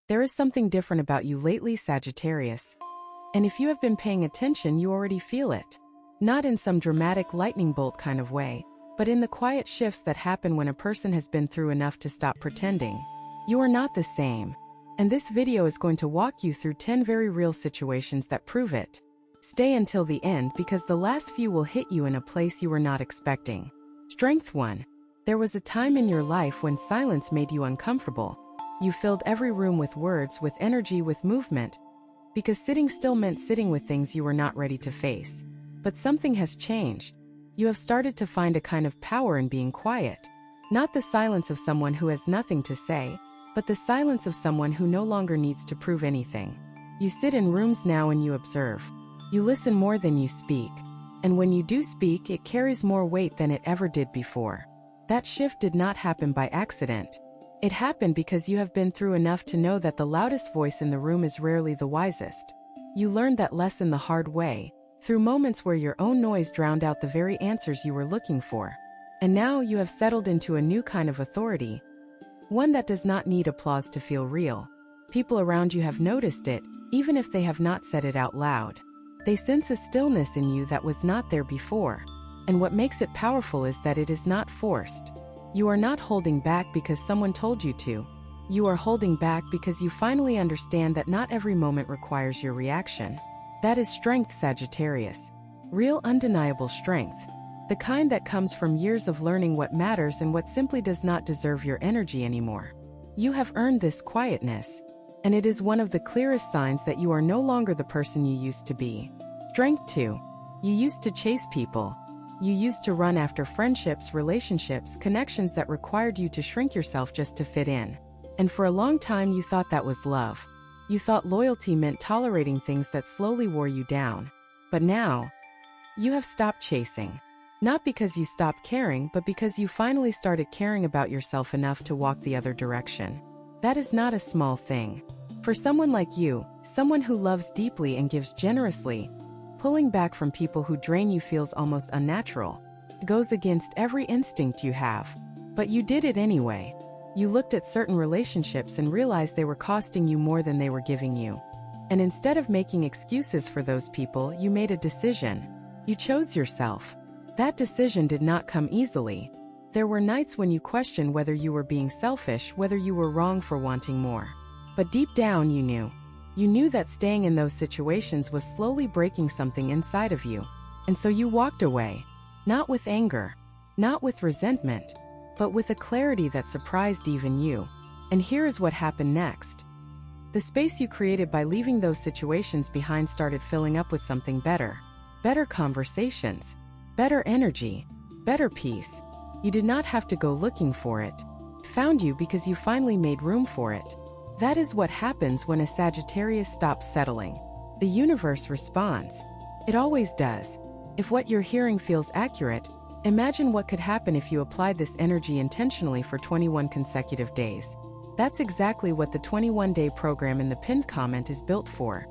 There is something different about you lately, Sagittarius. And if you have been paying attention, you already feel it. Not in some dramatic lightning bolt kind of way, but in the quiet shifts that happen when a person has been through enough to stop pretending. You are not the same. And this video is going to walk you through 10 very real situations that prove it. Stay until the end because the last few will hit you in a place you were not expecting. Strength 1. There was a time in your life when silence made you uncomfortable. You filled every room with words, with energy, with movement, because sitting still meant sitting with things you were not ready to face. But something has changed. You have started to find a kind of power in being quiet. Not the silence of someone who has nothing to say, but the silence of someone who no longer needs to prove anything. You sit in rooms now and you observe. You listen more than you speak. And when you do speak, it carries more weight than it ever did before. That shift did not happen by accident. It happened because you have been through enough to know that the loudest voice in the room is rarely the wisest. You learned that lesson the hard way, through moments where your own noise drowned out the very answers you were looking for. And now you have settled into a new kind of authority, one that does not need applause to feel real. People around you have noticed it, even if they have not said it out loud. They sense a stillness in you that was not there before. And what makes it powerful is that it is not forced. You are not holding back because someone told you to. You are holding back because you finally understand that not every moment requires your reaction. That is strength, Sagittarius. Real, undeniable strength. The kind that comes from years of learning what matters and what simply does not deserve your energy anymore. You have earned this quietness, and it is one of the clearest signs that you are no longer the person you used to be. Strength 2. You used to chase people. You used to run after friendships, relationships, connections that required you to shrink yourself just to fit in. And for a long time you thought that was love. You thought loyalty meant tolerating things that slowly wore you down. But now, you have stopped chasing. Not because you stopped caring, but because you finally started caring about yourself enough to walk the other direction. That is not a small thing. For someone like you, someone who loves deeply and gives generously, pulling back from people who drain you feels almost unnatural. It goes against every instinct you have. But you did it anyway. You looked at certain relationships and realized they were costing you more than they were giving you. And instead of making excuses for those people, you made a decision. You chose yourself. That decision did not come easily. There were nights when you questioned whether you were being selfish, whether you were wrong for wanting more. But deep down you knew. You knew that staying in those situations was slowly breaking something inside of you. And so you walked away. Not with anger, not with resentment, but with a clarity that surprised even you. And here is what happened next. The space you created by leaving those situations behind started filling up with something better. Better conversations, better energy, better peace. You did not have to go looking for it. It found you because you finally made room for it. That is what happens when a Sagittarius stops settling. The universe responds. It always does. If what you're hearing feels accurate, imagine what could happen if you applied this energy intentionally for 21 consecutive days. That's exactly what the 21-day program in the pinned comment is built for.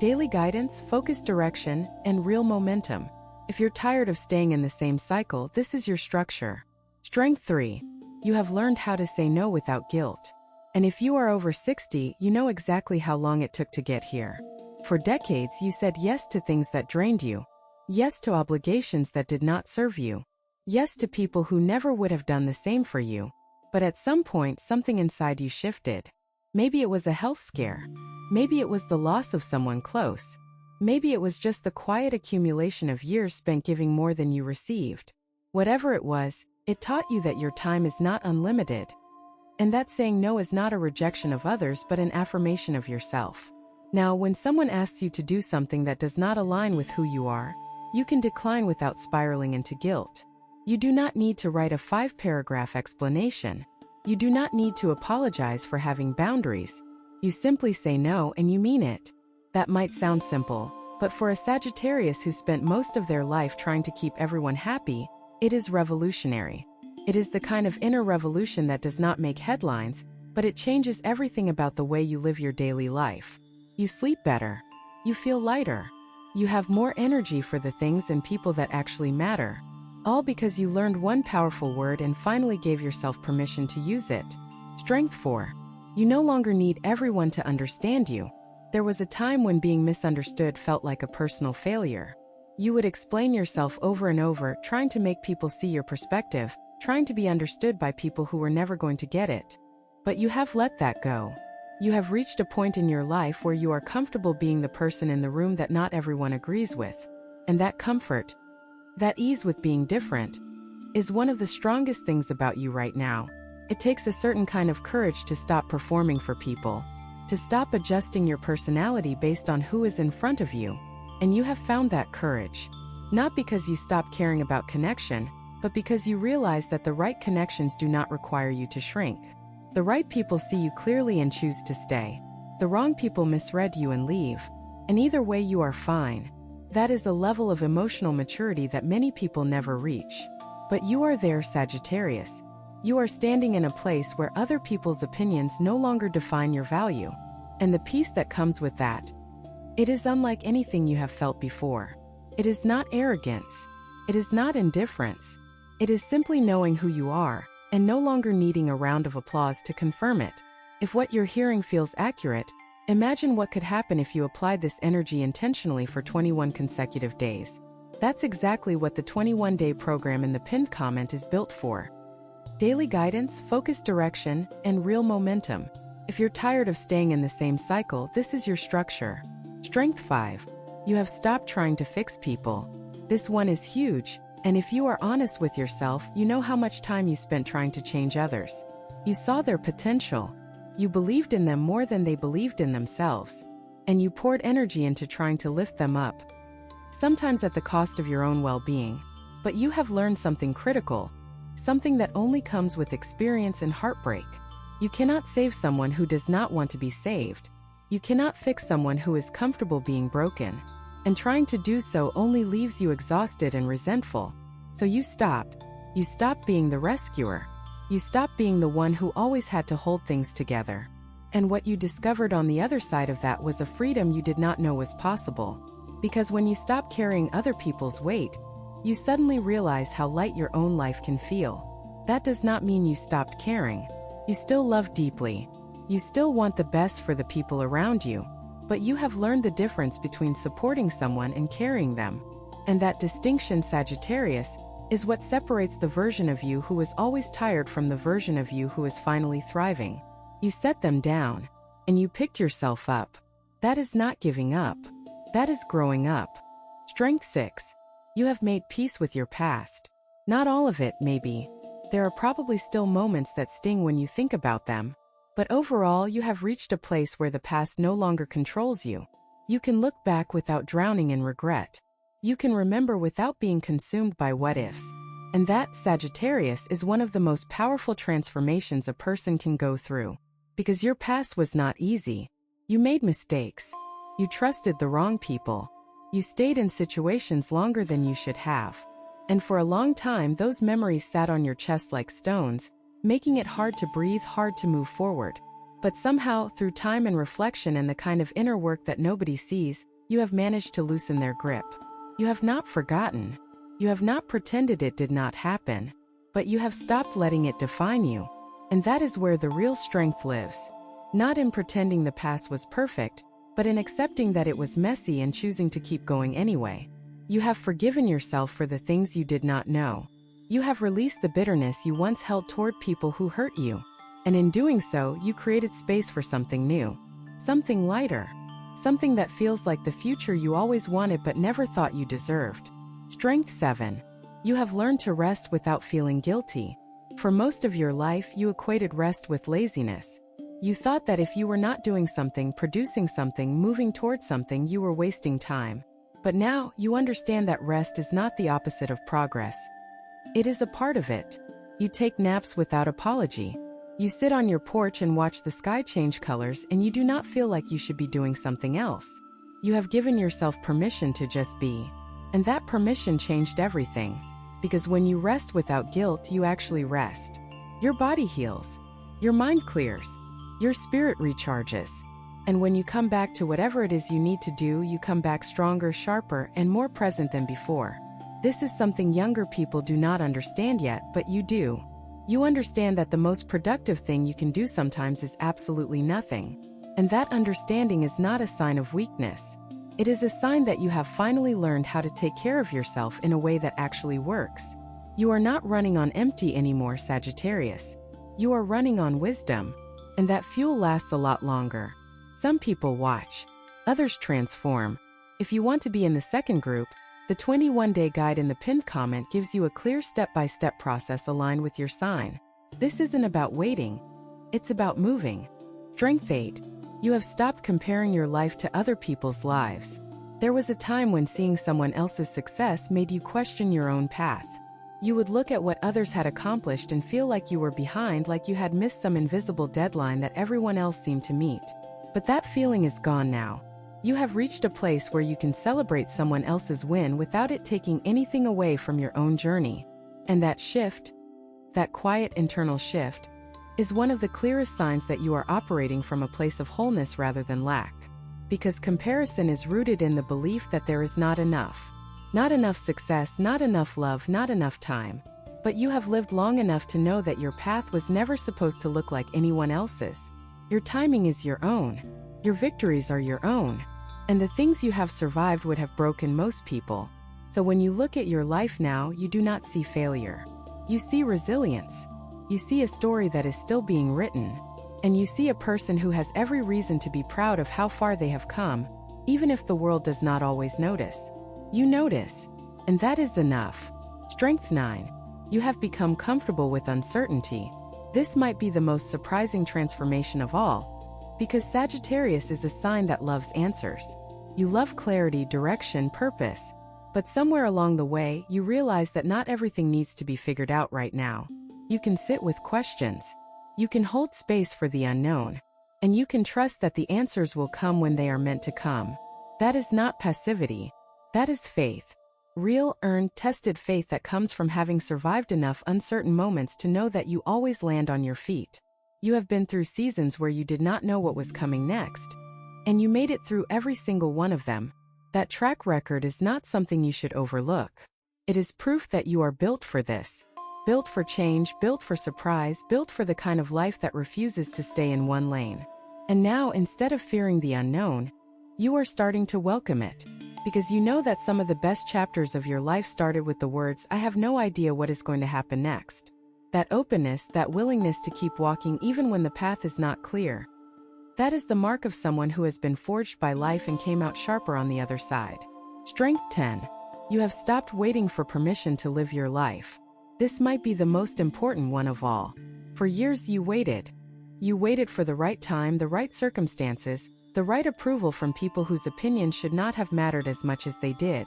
Daily guidance, focused direction, and real momentum. If you're tired of staying in the same cycle, this is your structure. Strength 3. You have learned how to say no without guilt. And if you are over 60, you know exactly how long it took to get here. For decades, you said yes to things that drained you. Yes to obligations that did not serve you. Yes to people who never would have done the same for you. But at some point, something inside you shifted. Maybe it was a health scare. Maybe it was the loss of someone close. Maybe it was just the quiet accumulation of years spent giving more than you received. Whatever it was, it taught you that your time is not unlimited. And that saying no is not a rejection of others but an affirmation of yourself. Now, when someone asks you to do something that does not align with who you are, you can decline without spiraling into guilt. You do not need to write a 5-paragraph explanation. You do not need to apologize for having boundaries. You simply say no and you mean it. That might sound simple, but for a Sagittarius who spent most of their life trying to keep everyone happy, it is revolutionary. It is the kind of inner revolution that does not make headlines, but it changes everything about the way you live your daily life. You sleep better. You feel lighter. You have more energy for the things and people that actually matter. All because you learned one powerful word and finally gave yourself permission to use it. Strength 4. You no longer need everyone to understand you. There was a time when being misunderstood felt like a personal failure. You would explain yourself over and over, trying to make people see your perspective, trying to be understood by people who were never going to get it. But you have let that go. You have reached a point in your life where you are comfortable being the person in the room that not everyone agrees with. And that comfort, that ease with being different, is one of the strongest things about you right now. It takes a certain kind of courage to stop performing for people, to stop adjusting your personality based on who is in front of you. And you have found that courage. Not because you stopped caring about connection, but because you realize that the right connections do not require you to shrink. The right people see you clearly and choose to stay. The wrong people misread you and leave. And either way you are fine. That is a level of emotional maturity that many people never reach. But you are there, Sagittarius. You are standing in a place where other people's opinions no longer define your value. And the peace that comes with that. It is unlike anything you have felt before. It is not arrogance. It is not indifference. It is simply knowing who you are, and no longer needing a round of applause to confirm it. If what you're hearing feels accurate, imagine what could happen if you applied this energy intentionally for 21 consecutive days. That's exactly what the 21-day program in the pinned comment is built for. Daily guidance, focused direction, and real momentum. If you're tired of staying in the same cycle, this is your structure. Strength 5. You have stopped trying to fix people. This one is huge. And if you are honest with yourself, you know how much time you spent trying to change others. You saw their potential. You believed in them more than they believed in themselves. And you poured energy into trying to lift them up. Sometimes at the cost of your own well-being. But you have learned something critical. Something that only comes with experience and heartbreak. You cannot save someone who does not want to be saved. You cannot fix someone who is comfortable being broken. And trying to do so only leaves you exhausted and resentful. So you stop. You stop being the rescuer. You stop being the one who always had to hold things together. And what you discovered on the other side of that was a freedom you did not know was possible. Because when you stop carrying other people's weight, you suddenly realize how light your own life can feel. That does not mean you stopped caring. You still love deeply. You still want the best for the people around you. But you have learned the difference between supporting someone and carrying them. And that distinction, Sagittarius, is what separates the version of you who is always tired from the version of you who is finally thriving. You set them down, and you picked yourself up. That is not giving up. That is growing up. Strength 6. You have made peace with your past. Not all of it, maybe. There are probably still moments that sting when you think about them. But overall, you have reached a place where the past no longer controls you. You can look back without drowning in regret. You can remember without being consumed by what-ifs. And that, Sagittarius, is one of the most powerful transformations a person can go through. Because your past was not easy. You made mistakes. You trusted the wrong people. You stayed in situations longer than you should have. And for a long time, those memories sat on your chest like stones, making it hard to breathe, hard to move forward. But somehow, through time and reflection and the kind of inner work that nobody sees, you have managed to loosen their grip. You have not forgotten. You have not pretended it did not happen. But you have stopped letting it define you. And that is where the real strength lives. Not in pretending the past was perfect, but in accepting that it was messy and choosing to keep going anyway. You have forgiven yourself for the things you did not know. You have released the bitterness you once held toward people who hurt you. And in doing so, you created space for something new. Something lighter. Something that feels like the future you always wanted but never thought you deserved. Strength 7. You have learned to rest without feeling guilty. For most of your life, you equated rest with laziness. You thought that if you were not doing something, producing something, moving towards something, you were wasting time. But now, you understand that rest is not the opposite of progress. It is a part of it. You take naps without apology. You sit on your porch and watch the sky change colors, and you do not feel like you should be doing something else. You have given yourself permission to just be. And that permission changed everything. Because when you rest without guilt, you actually rest. Your body heals. Your mind clears. Your spirit recharges. And when you come back to whatever it is you need to do, you come back stronger, sharper, and more present than before. This is something younger people do not understand yet, but you do. You understand that the most productive thing you can do sometimes is absolutely nothing. And that understanding is not a sign of weakness. It is a sign that you have finally learned how to take care of yourself in a way that actually works. You are not running on empty anymore, Sagittarius. You are running on wisdom. And that fuel lasts a lot longer. Some people watch. Others transform. If you want to be in the second group, the 21-day guide in the pinned comment gives you a clear step-by-step process aligned with your sign. This isn't about waiting. It's about moving. Strength 8. You have stopped comparing your life to other people's lives. There was a time when seeing someone else's success made you question your own path. You would look at what others had accomplished and feel like you were behind, like you had missed some invisible deadline that everyone else seemed to meet. But that feeling is gone now. You have reached a place where you can celebrate someone else's win without it taking anything away from your own journey. And that shift, that quiet internal shift, is one of the clearest signs that you are operating from a place of wholeness rather than lack. Because comparison is rooted in the belief that there is not enough. Not enough success, not enough love, not enough time. But you have lived long enough to know that your path was never supposed to look like anyone else's. Your timing is your own. Your victories are your own. And the things you have survived would have broken most people. So when you look at your life now, you do not see failure. You see resilience. You see a story that is still being written. And you see a person who has every reason to be proud of how far they have come, even if the world does not always notice. You notice. And that is enough. Strength 9. You have become comfortable with uncertainty. This might be the most surprising transformation of all. Because Sagittarius is a sign that loves answers. You love clarity, direction, purpose. But somewhere along the way, you realize that not everything needs to be figured out right now. You can sit with questions. You can hold space for the unknown. And you can trust that the answers will come when they are meant to come. That is not passivity. That is faith. Real, earned, tested faith that comes from having survived enough uncertain moments to know that you always land on your feet. You have been through seasons where you did not know what was coming next. And you made it through every single one of them. That track record is not something you should overlook. It is proof that you are built for this. Built for change, built for surprise, built for the kind of life that refuses to stay in one lane. And now, instead of fearing the unknown, you are starting to welcome it. Because you know that some of the best chapters of your life started with the words, "I have no idea what is going to happen next." That openness, that willingness to keep walking even when the path is not clear. That is the mark of someone who has been forged by life and came out sharper on the other side. Strength 10. You have stopped waiting for permission to live your life. This might be the most important one of all. For years you waited. You waited for the right time, the right circumstances, the right approval from people whose opinions should not have mattered as much as they did.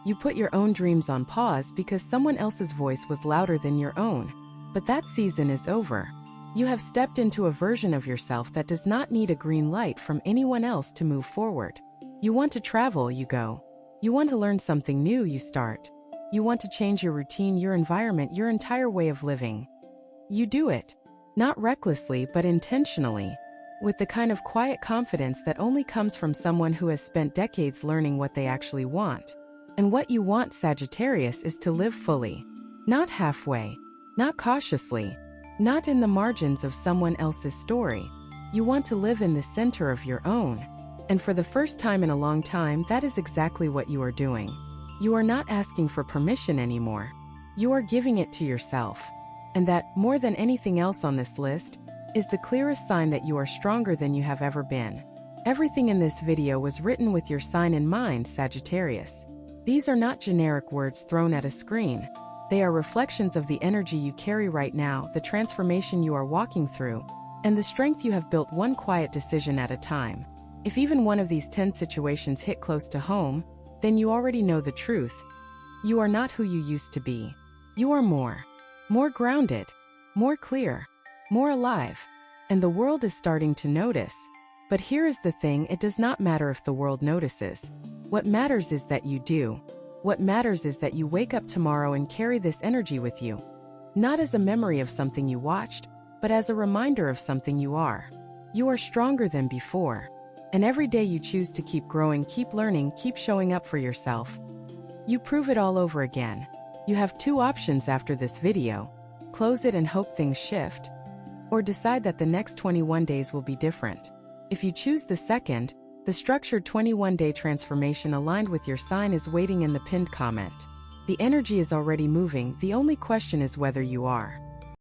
You put your own dreams on pause because someone else's voice was louder than your own. But that season is over. You have stepped into a version of yourself that does not need a green light from anyone else to move forward. You want to travel, you go. You want to learn something new, you start. You want to change your routine, your environment, your entire way of living. You do it. Not recklessly, but intentionally. With the kind of quiet confidence that only comes from someone who has spent decades learning what they actually want. And what you want, Sagittarius, is to live fully. Not halfway. Not cautiously. Not in the margins of someone else's story. You want to live in the center of your own. And for the first time in a long time, that is exactly what you are doing. You are not asking for permission anymore. You are giving it to yourself. And that, more than anything else on this list, is the clearest sign that you are stronger than you have ever been. Everything in this video was written with your sign in mind, Sagittarius. These are not generic words thrown at a screen. They are reflections of the energy you carry right now, the transformation you are walking through, and the strength you have built one quiet decision at a time. If even one of these 10 situations hit close to home, then you already know the truth. You are not who you used to be. You are more. More grounded. More clear. More alive. And the world is starting to notice. But here is the thing, it does not matter if the world notices. What matters is that you do. What matters is that you wake up tomorrow and carry this energy with you. Not as a memory of something you watched, but as a reminder of something you are. You are stronger than before. And every day you choose to keep growing, keep learning, keep showing up for yourself. You prove it all over again. You have two options after this video. close it and hope things shift, or decide that the next 21 days will be different. If you choose the second, the structured 21-day transformation aligned with your sign is waiting in the pinned comment. The energy is already moving, the only question is whether you are.